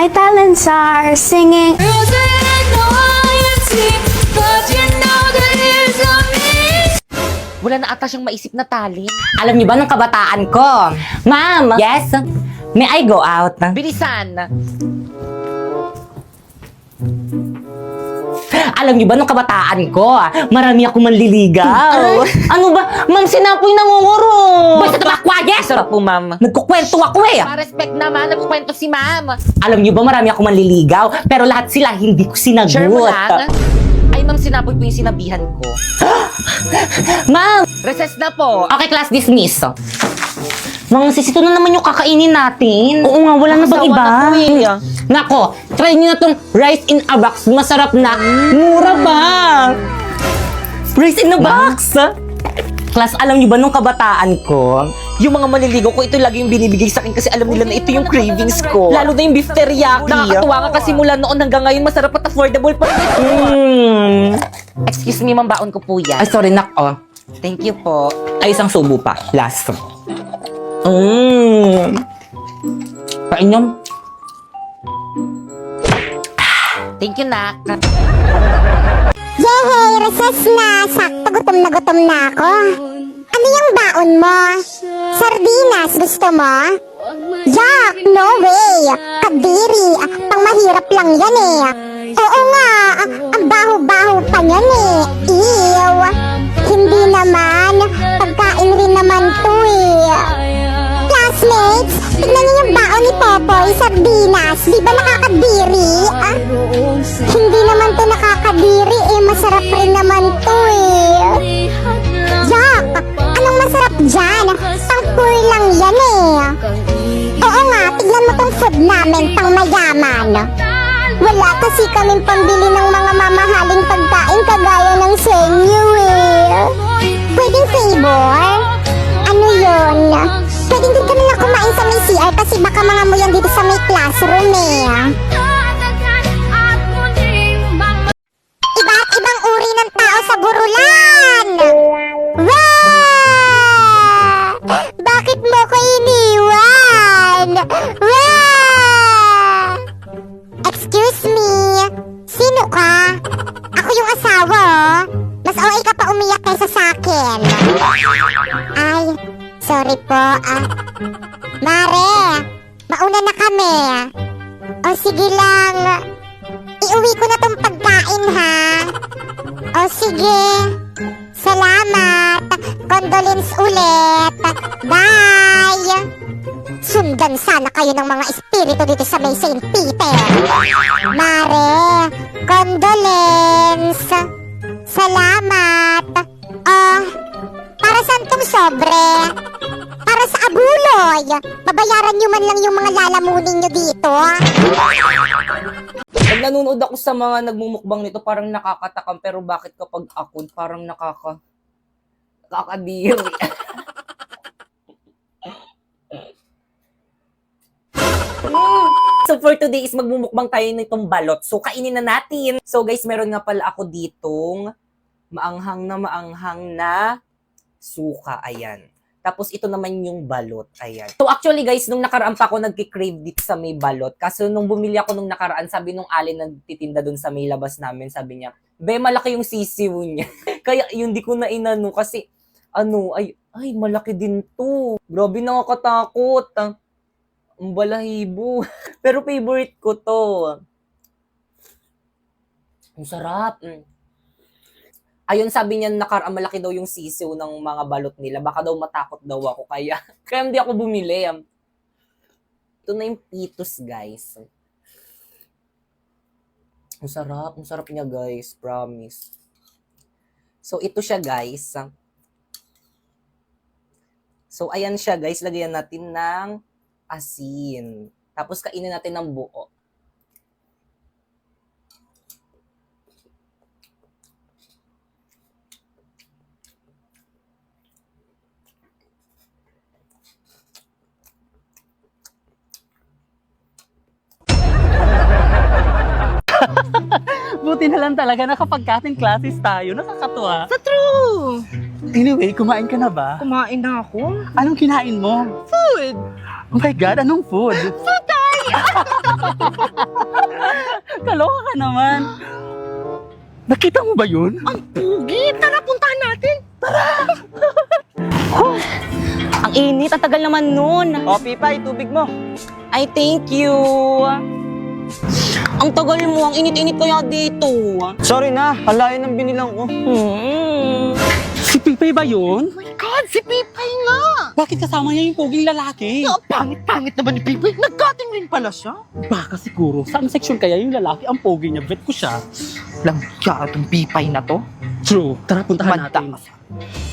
My talents are singing. Wala na ata siyang maisip na talent. Alam niyo ba nung kabataan ko? Ma'am! Yes? May I go out? Bilisan! Alam niyo ba nung kabataan ko, marami ako manliligaw. Ano ba? Ma'am, sinapoy nangunguro. Basta tabakwa, yes! Sarap po, ma'am. Nagkukwento ako eh. Pa-respect naman, nagkukwento si ma'am. Alam niyo ba marami ako manliligaw, pero lahat sila hindi ko sinagot. Sure mo lang? Ay, ma'am, sinapoy po yung sinabihan ko. Ma'am! Recess na po. Okay, class dismiss. Mga sis, ito na naman yung kakainin natin. Oo nga, wala na bang iba? Nako, try nyo na tong rice in a box. Masarap na. Mura ba? Rice in a box? Class, alam nyo ba nung kabataan ko, yung mga maliligaw ko, ito lagi yung binibigay sa akin kasi alam nila na ito yung cravings ko. Lalo na yung beef teriyaki. Nakakatuwa nga kasi mula noon hanggang ngayon, masarap at affordable pa rin. Excuse me, ma'am, baon ko po yan. Ay, sorry, nako. Thank you po. Ay, isang subo pa. Last. Painom. Thank you, nak. Yehey! Recess na! Sakto, gutom na ako. Ano yung baon mo? Sardinas, gusto mo? Yak! No way! Kadiri! Pang mahirap lang yan eh. Oo nga! Ang baho-baho pa yan eh. Ew! Hindi naman. Pagkain rin naman to eh. Classmates, tignan niyo yung baon ni Popoy, sardinas. Di ba nakakadiri? Hindi naman to nakakadiri eh. Masarap rin naman to eh. Yak! Anong masarap dyan? Pang poor lang yan eh. Oo nga, tignan mo tong food namin, pang mayaman. Wala kasi kaming pambili ng mga mamahaling pagkain kagaya ng sa inyo eh. Pwedeng favor? Ano yun? Pwedeng din kami lang kumain sa may CR kasi baka mga mo yan dito sa may classroom eh. Iba't ibang uri ng tao sa Burulan! Wow! Bakit mo ko iniwan? Wow! Excuse me, sino ka? Ako yung asawa oh. Mas okay ka pa umiyak kaysa sa akin. Ay, sorry po Mare, mauna na kami. O sige lang, iuwi ko na tong pagkain ha. O sige, salamat. Condolence ulit. Bye. Sundan sana kayo ng mga espiritu dito sa may St. Peter. Mare, condolence. Salamat. Para saan tong sobre? Para sa abuloy. Babayaran nyo man lang yung mga lalamunin nyo dito. Pag nanonood ako sa mga nagmumukbang nito, parang nakakatakam. Pero bakit kapag ako, parang nakakadiri. So for today is magmumukbang tayo nitong balot. So kainin na natin. So guys, meron nga pala ako ditong maanghang na suka. Ayan. Tapos ito naman yung balot. Ayan. So actually guys, nung nakaraan pa ako nagki-crave dito sa may balot. Kaso nung bumili ako nung nakaraan, sabi nung alin nagtitinda dun sa may labas namin, sabi niya, be, malaki yung sisiw niya. Kaya yun, di ko na inano kasi, ay, malaki din to. Grabe, nakakatakot. Ang balahibo. Pero favorite ko to. Ang sarap. Ayun, sabi niya nakaraan malaki daw yung sisiw ng mga balot nila. Baka daw matakot daw ako. Kaya hindi ako bumili. Ito na yung pitos, guys. Ang sarap niya, guys. Promise. So, ito siya, guys. So, ayan siya, guys. Lagyan natin ng asin. Tapos, kainin natin ng buo. Buti na lang talaga nakapag-cutting classes tayo. Nakakatuwa. Sa true! Anyway, kumain ka na ba? Kumain na ako. Anong kinain mo? Food! Oh my God, anong food? Patay! Nakakaloka ka naman. Nakita mo ba yun? Pugi, tara, puntahan natin. Ang init, ang tagal naman nun. O, Pipay, tubig mo. I thank you. Ang tagal mo, ang init-init kaya dito. Sorry na, halayan ang binilang ko. Si Pipay ba yun? Oh my God, si Pipay nga! Bakit kasama niya yung poging lalaki? Ang pangit-pangit naman ni Pipay. Nag-cutting rin pala siya. Baka siguro, saan section kaya yung lalaki ang pogi niya? Bet ko siya. Langga itong Pipay na to. True, tara puntahan natin.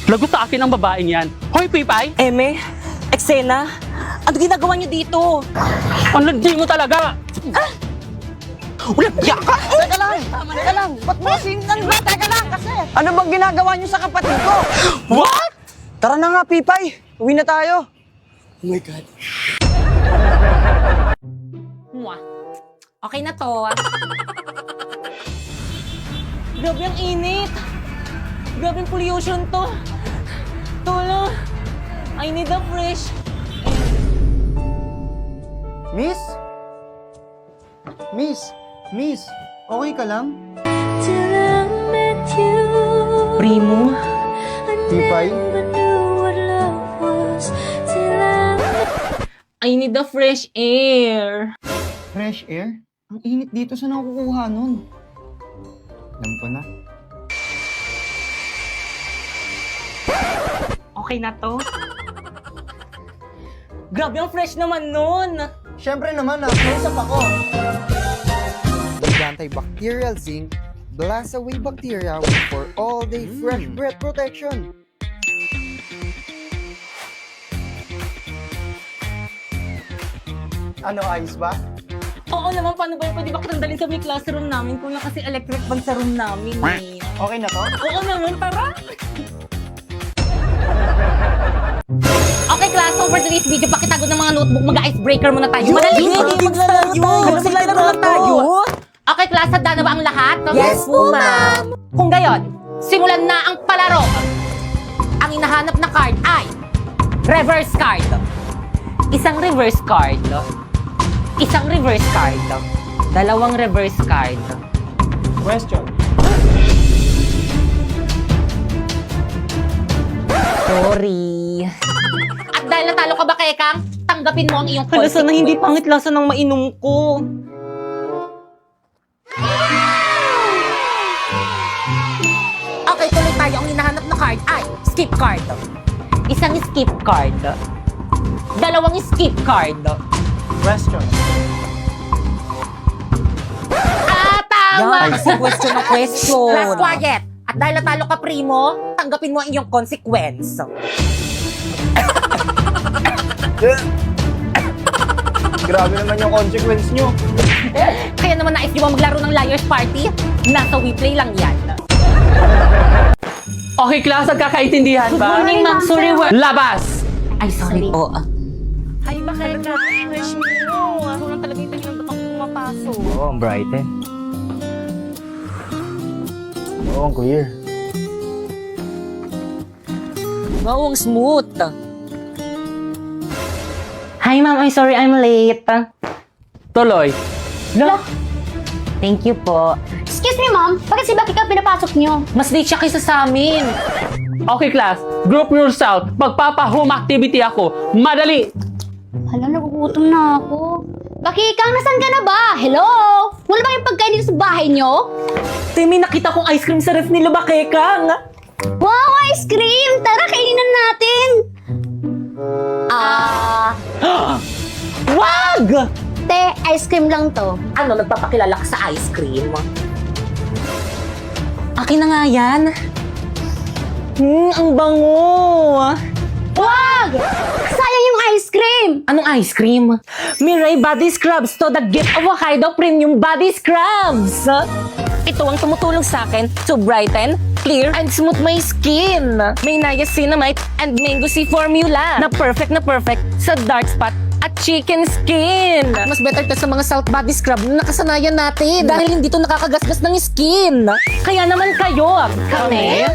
Lagot sa akin ang babaeng yan. Hoy, Pipay! Eme, eksena, ano ginagawa niyo dito? Ang landi mo talaga! Ulat, ka! Teka lang! Ba't mo sindan ba? Teka lang kasi! Ano bang ginagawa niyo sa kapatid ko? What? Tara na nga, Pipay. Uwi na tayo. Oh my God. Mwah. Okay na to. Grabe ang init. Grabe ang pollution to. Tulong. I need a fresh. Miss? Miss, okay ka lang? Primo. Pipay? I need a fresh air. Fresh air? Ang init dito, saan ako kukuha nun? Alam ko na. Okay na to. Grabe ang fresh naman nun. Siyempre naman, nausap ako. With antibacterial zinc, blast away bacteria for all-day fresh breath protection. Ano, ayos ba? Oo naman, paano ba yun? Pwede ba kitang sa may classroom namin? Kung kasi electric fan sa room namin eh. Okay na to? Oo naman, tara! Okay class, so for today's video, pakitagod ng mga notebook, mag-icebreaker muna tayo. Madali! Maglalaro na tayo! Okay class, handa na ba ang lahat? Yes po, ma'am. Kung gayon, simulan na ang palaro. Ang hinahanap na card ay reverse card. Isang reverse card. Isang reverse card. Dalawang reverse card. Question. Sorry. At dahil natalo ka ba, Kekang, tanggapin mo ang iyong Hala, consequence. sana hindi pangit lasa ng mainom ko. Okay, tuloy tayo. Ang hinahanap na card ay skip card. Isang skip card. Dalawang skip card. Question. Tama! Yan, kasi question na question. Last quiet. At dahil natalo ka, Primo, tanggapin mo ang iyong consequence. Grabe naman yung consequence nyo. Kaya naman nais nyo ba maglaro ng Liar's Party? Nasa WePlay lang yan. Okay, class, nagkakaintindihan ba? Good morning, ma'am. Sorry, Labas! Ay, sorry po. Ay, bakit ka? Fresh mo. Sobrang talaga ito yung dapat pumapasok. Oo, ang bright eh. Oo, ang clear. Wow, ang smooth. Hi, ma'am. I'm sorry I'm late. Tuloy. Thank you po. Excuse me, ma'am. Bakit si Becky ka pinapasok niyo? Mas late siya kaysa sa amin. Okay, class, group yourself. Magpapa-home activity ako. Madali! Hala, nagugutom na ako. Becky, Kang, nasan ka na ba? Hello? Wala ba yung pagkain dito sa bahay niyo? Te, may nakita kong ice cream sa ref nila ba, Kekang? Wow, ice cream! Tara, kainin natin! Wag! Te, ice cream lang to. Ano, nagpapakilala ka sa ice cream? Akin na nga yan. Ang bango. Wag! Sayang yung ice cream! Anong ice cream? Mirai Body Scrubs to the gift of Hokkaido Premium Body Scrubs. Ito ang tumutulong sa akin to brighten, clear, and smooth my skin. May niacinamide and mango sea formula na perfect sa dark spot at chicken skin. At mas better to sa mga South Body Scrub na nakasanayan natin dahil hindi to nakakagasgas ng skin. Kaya naman kayo, Kami?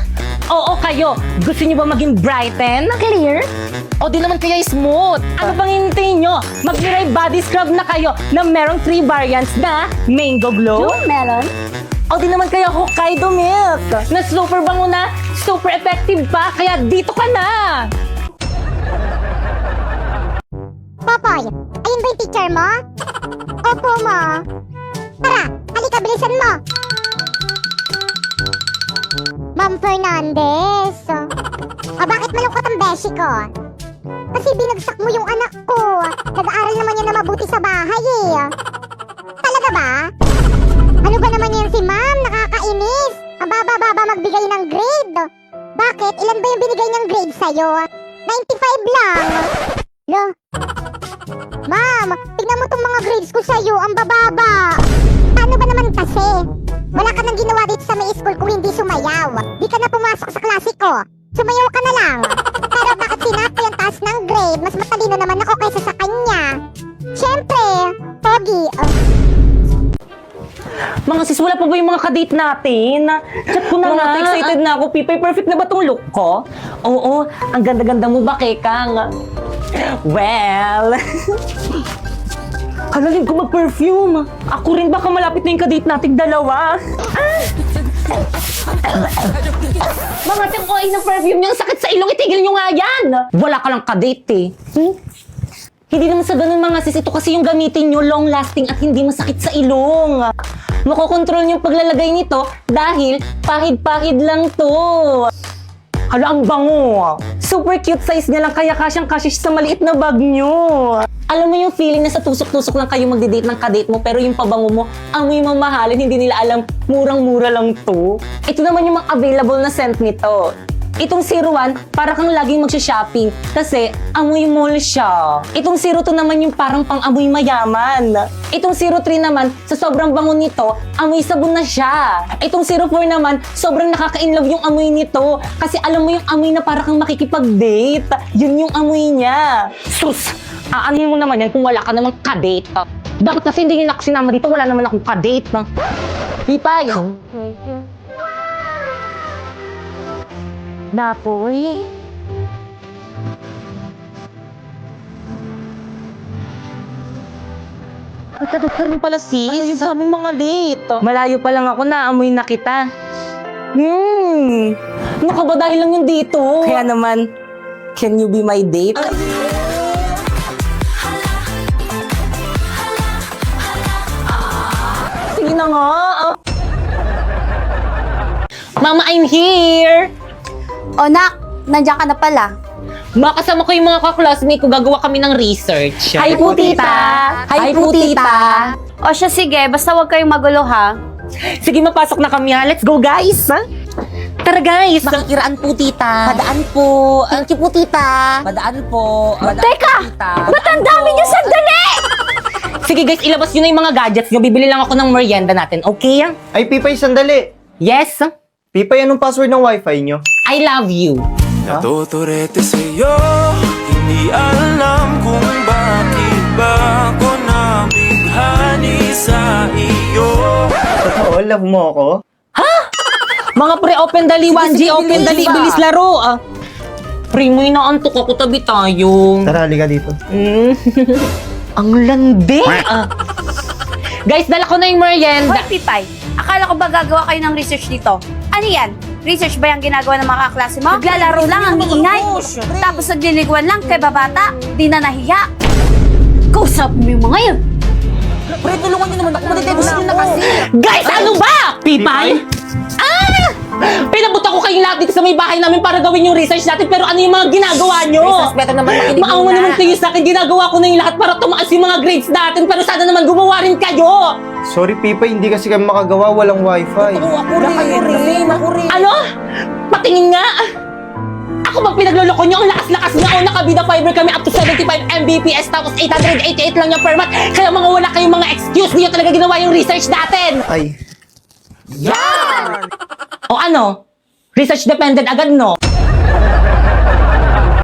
Oo kayo. Gusto niyo ba maging brighten? Clear? O di naman kaya smooth. Ano bang hintayin nyo? Mag-Miray Body Scrub na kayo na merong 3 variants na Mango Glow, Melon? o di naman kaya Hokkaido Milk na super bango na, super effective pa, kaya dito ka na! Popoy, ayun ba yung teacher mo? Opo mo. Tara, halika, bilisan mo. Ma'am Fernandez. Bakit malungkot ang beshi ko? Kasi binagsak mo yung anak ko. Nag-aaral naman yan na mabuti sa bahay eh. Talaga ba? Ano ba naman yan si ma'am? Nakakainis. Ang baba-baba magbigay ng grade. Bakit? Ilan ba yung binigay niyang grade sa'yo? 95 lang. Lo? Ma'am, tignan mo tong mga grades ko sa'yo. Ang bababa. Paano ba naman kasi? Wala ka nang ginawa dito sa may school kung hindi sumayaw. Di ka na pumasok sa klase ko. Sumayaw ka na lang. Pero bakit sinapo yung taas ng grade? Mas matalino naman ako kaysa sa kanya. Siyempre, pogi. Mga sis, wala pa ba yung mga kadate natin? Chat ko na nga. Excited na ako, Pipay. Perfect na ba tong look ko? Oo, ang ganda-ganda mo ba, Kekang? Well... Halalin ko mag-perfume. Ako rin, baka malapit na yung kadate nating dalawa. Mga tiyang ng perfume niyang sakit sa ilong, itigil niyo nga yan! Wala ka lang kadate eh. Hindi naman sa ganun mga sis, ito kasi yung gamitin nyo, long-lasting at hindi masakit sa ilong. Makokontrol niyo yung paglalagay nito dahil pahid-pahid lang to. Hala, ang bango. Super cute size niya lang kaya kasyang-kasya sa maliit na bag nyo. Alam mo yung feeling na sa tusok-tusok lang kayo magdi-date ng kadate mo pero yung pabango mo, amoy mamahalin, hindi nila alam, murang-mura lang to. Ito naman yung mga available na scent nito. Itong 01, para kang laging magsha-shopping kasi amoy mall siya. Itong 02 naman yung parang pang-amoy mayaman. Itong 03 naman, sa sobrang bango nito, amoy sabon na siya. Itong 04 naman, sobrang nakaka-inlove yung amoy nito kasi alam mo yung amoy na para kang makikipag-date. Yun yung amoy niya. Sus! Aanin mo naman yan kung wala ka namang kadate. Bakit kasi hindi nila sinama dito? Wala naman akong kadate. Pipay! Napoy. Nagkadot ka rin pala sis. Ano yung sa aming mga late? Malayo pa lang ako na amoy na kita. Ano ka ba dahil lang yung dito? Kaya naman, can you be my date? Sige na nga. Mama, I'm here! O nak, nandiyan ka na pala. Makasama ko yung mga kaklasmate ko, gagawa kami ng research. Hi po, tita! Hi po, tita. O siya, sige. Basta huwag kayong magulo, ha? Sige, mapasok na kami ha. Let's go, guys! Tara, guys! Makikiraan po, tita. Padaan po. Thank you po, tita. Padaan po. Teka! Ba't ang dami niyo sandali? Sige guys, ilabas nyo na yung mga gadgets nyo. Bibili lang ako ng merienda natin, okay? Ay, Pipay, sandali. Yes? Pipay, anong password ng wifi nyo? I love you. Natuturete sa'yo, hindi alam kung bakit ba ako nabighani sa iyo. Totoo, love mo ako? Mga pre-open dali, 1G, open dali, bilis laro. Pre, may naantok ako, tabi tayo. Tara, halika dito. Ang landi. Guys, dala ko na yung merienda. Hoy, Pipay. Akala ko ba gagawa kayo ng research dito? Ano yan? Research ba yung ginagawa ng mga kaklase mo? Naglalaro lang ang iingay. Tapos nagliliguan lang kay babata. Di na nahiya. Kausap mo yung mga yun. Pre, tulungan nyo naman ako. Matitibus nyo na kasi. Guys, ano ba? Pipay? Pinabuta ko kayong lahat dito sa may bahay namin para gawin yung research natin pero ano yung mga ginagawa nyo? Research, better naman makinig Maawa naman kayo sa akin. Ginagawa ko na yung lahat para tumaas yung mga grades natin pero sana naman gumawa rin kayo. Sorry, Pipay, hindi kasi kami makagawa, walang wifi. Ako rin. Ano? Patingin nga. Ako bang pinagloloko nyo? Ang lakas-lakas nga. O, nakabida fiber kami up to 75 Mbps tapos 888 lang yung per month. Kaya mga wala kayong mga excuse. Hindi nyo talaga ginawa yung research natin. Ay, O ano? Research dependent agad, no?